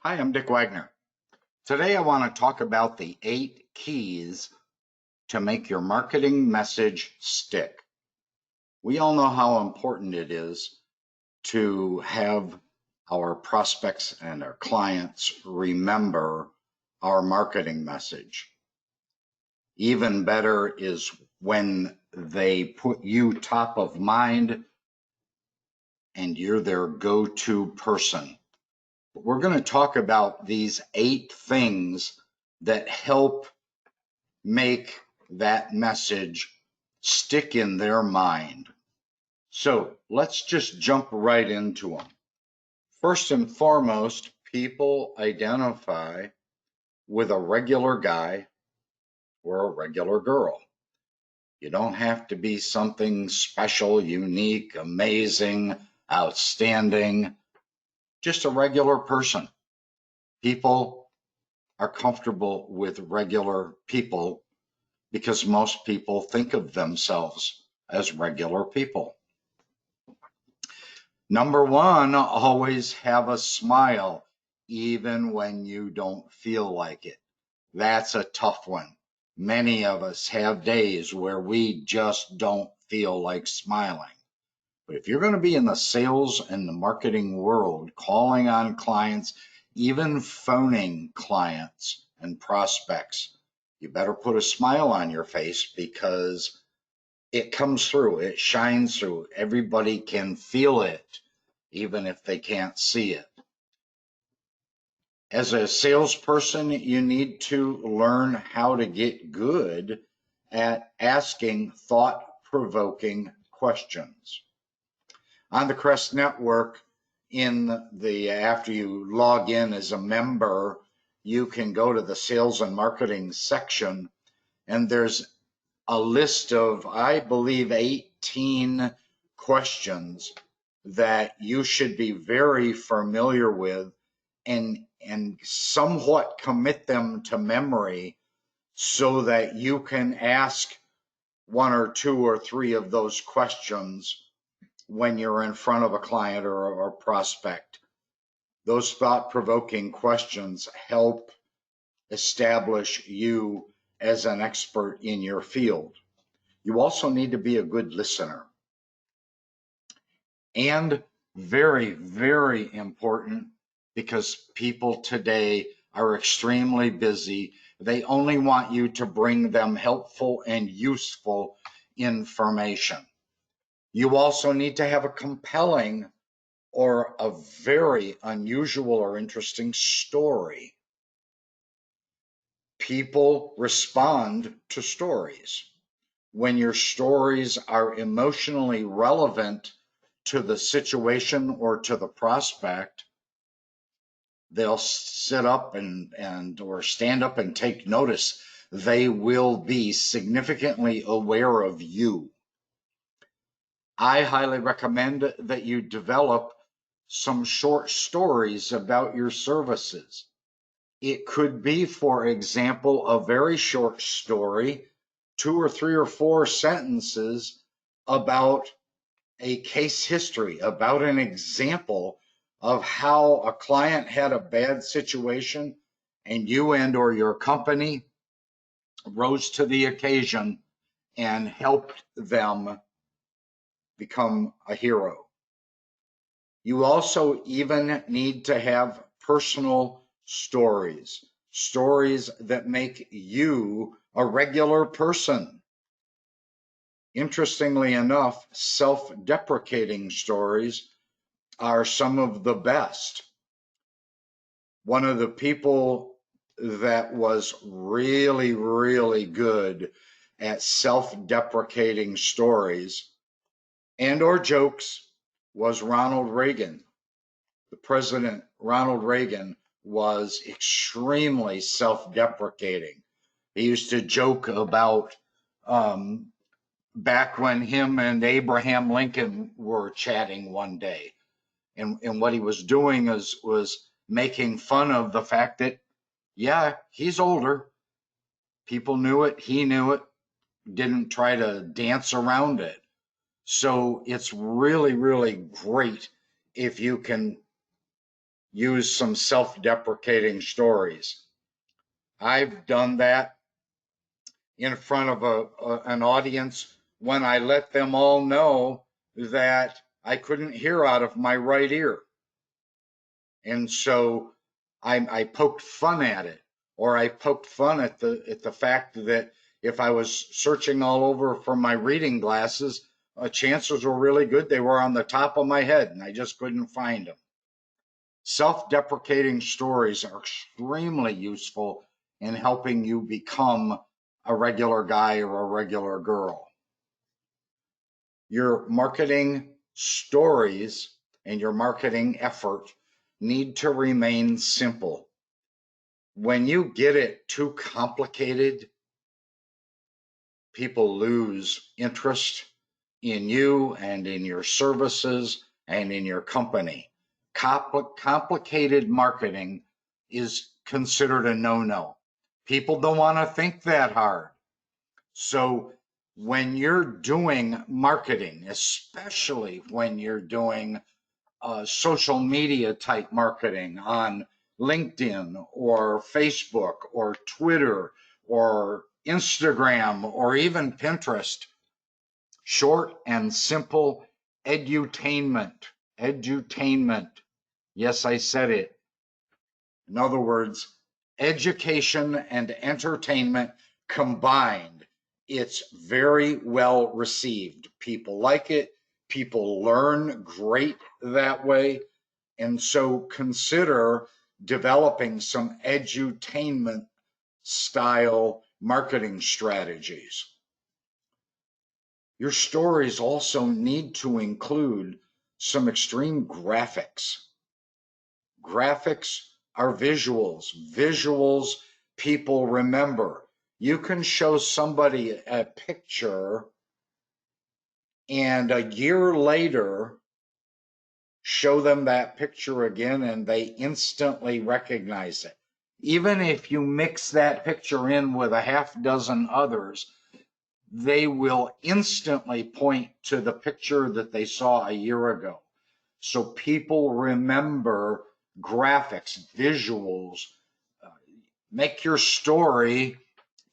Hi, I'm Dick Wagner. Today I want to talk about the 8 keys to make your marketing message stick. We all know how important it is to have our prospects and our clients remember our marketing message. Even better is when they put you top of mind and you're their go-to person. We're going to talk about these 8 things that help make that message stick in their mind. So let's just jump right into them. First and foremost, people identify with a regular guy or a regular girl. You don't have to be something special, unique, amazing, outstanding, just a regular person. People are comfortable with regular people because most people think of themselves as regular people. Number one, always have a smile, even when you don't feel like it. That's a tough one. Many of us have days where we just don't feel like smiling. But if you're going to be in the sales and the marketing world, calling on clients, even phoning clients and prospects, you better put a smile on your face because it comes through, it shines through. Everybody can feel it, even if they can't see it. As a salesperson, you need to learn how to get good at asking thought-provoking questions. On the Crest Network, after you log in as a member, you can go to the sales and marketing section, and there's a list of, I believe, 18 questions that you should be very familiar with and somewhat commit them to memory so that you can ask 1 or 2 or 3 of those questions when you're in front of a client or a prospect. Those thought-provoking questions help establish you as an expert in your field. You also need to be a good listener. And very, very important, because people today are extremely busy. They only want you to bring them helpful and useful information. You also need to have a compelling or a very unusual or interesting story. People respond to stories. When your stories are emotionally relevant to the situation or to the prospect, they'll sit up or stand up and take notice. They will be significantly aware of you. I highly recommend that you develop some short stories about your services. It could be, for example, a very short story, 2 or 3 or 4 sentences about a case history, about an example of how a client had a bad situation and you or your company rose to the occasion and helped them become a hero. You also even need to have personal stories, stories that make you a regular person. Interestingly enough, self-deprecating stories are some of the best. One of the people that was really, really good at self-deprecating stories and or jokes was Ronald Reagan. The President Ronald Reagan was extremely self-deprecating. He used to joke about back when him and Abraham Lincoln were chatting one day. And what he was doing was making fun of the fact that, yeah, he's older. People knew it. He knew it. Didn't try to dance around it. So it's really, really great if you can use some self-deprecating stories. I've done that in front of an audience when I let them all know that I couldn't hear out of my right ear. And so I poked fun at it, or I poked fun at the fact that if I was searching all over for my reading glasses, chances were really good they were on the top of my head and I just couldn't find them. Self-deprecating stories are extremely useful in helping you become a regular guy or a regular girl. Your marketing stories and your marketing effort need to remain simple. When you get it too complicated, people lose interest in you and in your services and in your company. Complicated marketing is considered a no-no. People don't want to think that hard. So when you're doing marketing, especially when you're doing social media type marketing on LinkedIn or Facebook or Twitter or Instagram or even Pinterest, short and simple edutainment. Yes, I said it. In other words, education and entertainment combined. It's very well received. People like it. People learn great that way. And so consider developing some edutainment style marketing strategies. Your stories also need to include some extreme graphics. Graphics are visuals. Visuals people remember. You can show somebody a picture and a year later show them that picture again and they instantly recognize it. Even if you mix that picture in with a half dozen others, they will instantly point to the picture that they saw a year ago. So people remember graphics, visuals. Make your story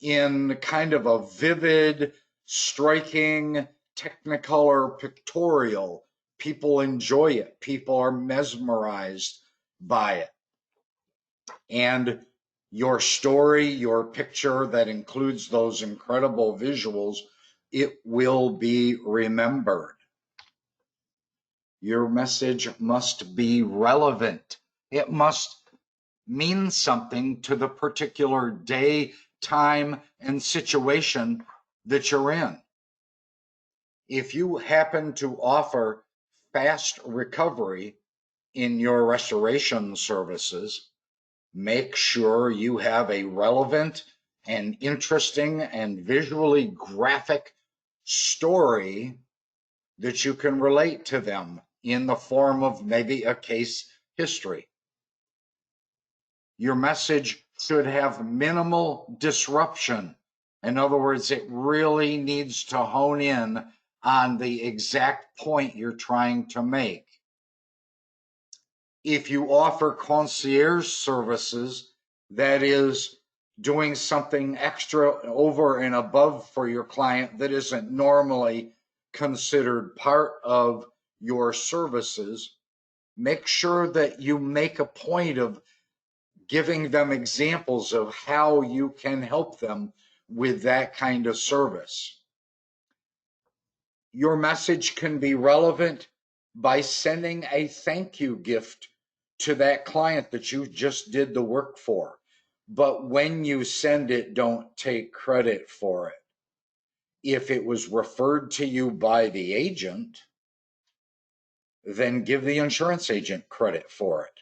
in kind of a vivid, striking, technicolor pictorial. People enjoy it. People are mesmerized by it. And your story, your picture that includes those incredible visuals, it will be remembered. Your message must be relevant. It must mean something to the particular day, time, and situation that you're in. If you happen to offer fast recovery in your restoration services, make sure you have a relevant and interesting and visually graphic story that you can relate to them in the form of maybe a case history. Your message should have minimal disruption. In other words, it really needs to hone in on the exact point you're trying to make. If you offer concierge services, that is doing something extra over and above for your client that isn't normally considered part of your services, make sure that you make a point of giving them examples of how you can help them with that kind of service. Your message can be relevant by sending a thank you gift to that client that you just did the work for. But when you send it, don't take credit for it. If it was referred to you by the agent, then give the insurance agent credit for it.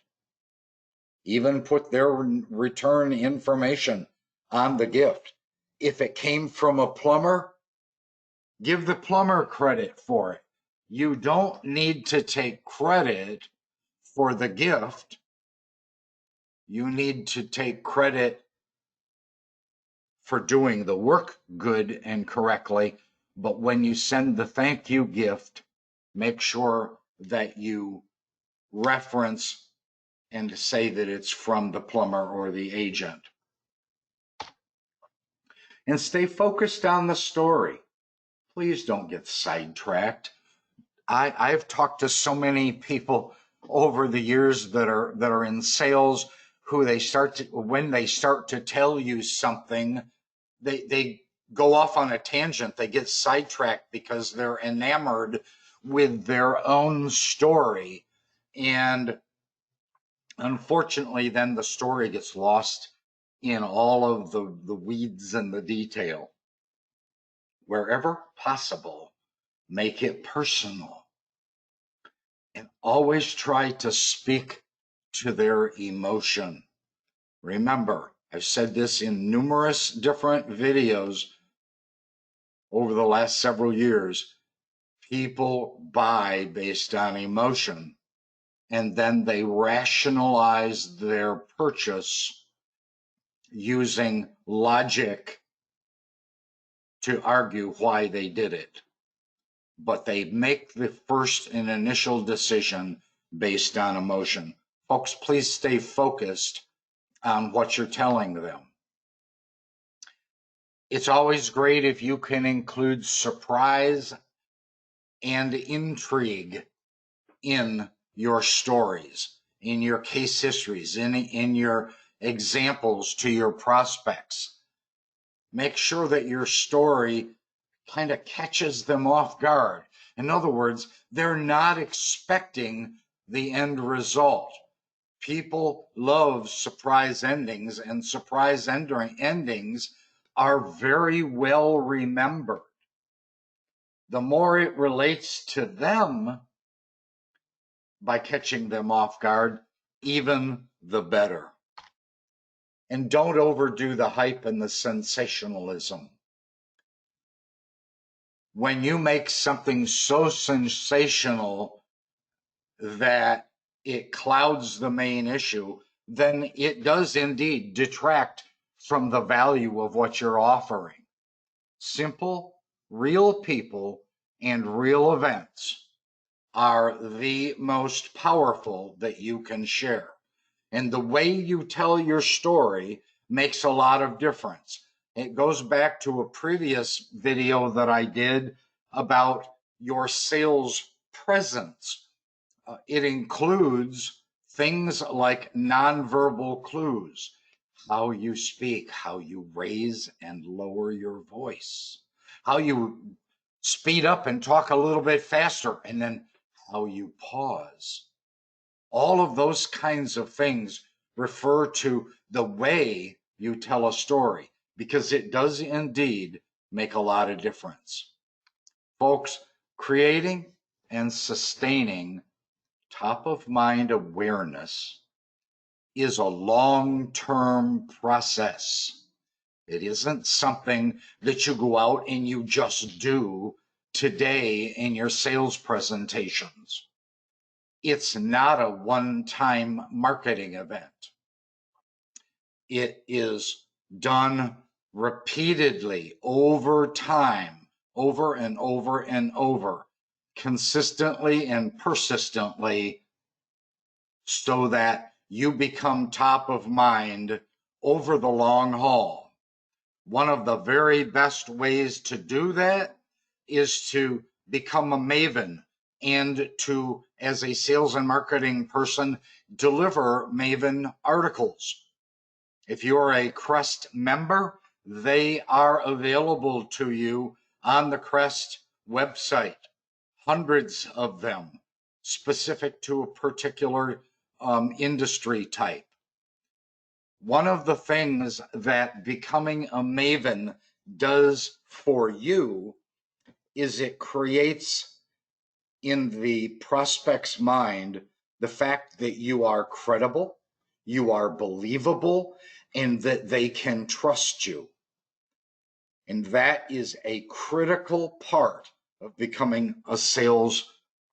Even put their return information on the gift. If it came from a plumber, give the plumber credit for it. You don't need to take credit for the gift. You need to take credit for doing the work good and correctly. But when you send the thank you gift, make sure that you reference and say that it's from the plumber or the agent. And stay focused on the story. Please don't get sidetracked. I've talked to so many people over the years that are in sales who when they start to tell you something, they go off on a tangent. They get sidetracked because they're enamored with their own story. And unfortunately, then the story gets lost in all of the weeds and the detail. Wherever possible, make it personal. And always try to speak to their emotion. Remember, I've said this in numerous different videos over the last several years. People buy based on emotion, and then they rationalize their purchase using logic to argue why they did it. But they make the first and initial decision based on emotion. Folks, please stay focused on what you're telling them. It's always great if you can include surprise and intrigue in your stories, in your case histories, in your examples to your prospects. Make sure that your story kind of catches them off guard. In other words, they're not expecting the end result. People love surprise endings, and surprise endings are very well remembered. The more it relates to them by catching them off guard, even the better. And don't overdo the hype and the sensationalism. When you make something so sensational that it clouds the main issue, then it does indeed detract from the value of what you're offering. Simple, real people and real events are the most powerful that you can share. And the way you tell your story makes a lot of difference. It goes back to a previous video that I did about your sales presence. It includes things like nonverbal clues, how you speak, how you raise and lower your voice, how you speed up and talk a little bit faster, and then how you pause. All of those kinds of things refer to the way you tell a story, because it does indeed make a lot of difference. Folks, creating and sustaining top of mind awareness is a long-term process. It isn't something that you go out and you just do today in your sales presentations. It's not a one-time marketing event. It is done repeatedly over time, over and over and over, consistently and persistently, so that you become top of mind over the long haul. One of the very best ways to do that is to become a maven and to, as a sales and marketing person, deliver Maven articles. If you're a Crest member, they are available to you on the Crest website, hundreds of them, specific to a particular industry type. One of the things that becoming a Maven does for you is it creates in the prospect's mind the fact that you are credible, you are believable, and that they can trust you. And that is a critical part of becoming a sales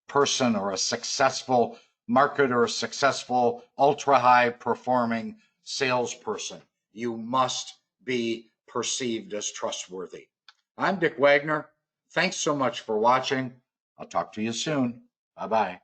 person or a successful marketer, a successful ultra high performing salesperson. You must be perceived as trustworthy. I'm Dick Wagner. Thanks so much for watching. I'll talk to you soon. Bye-bye.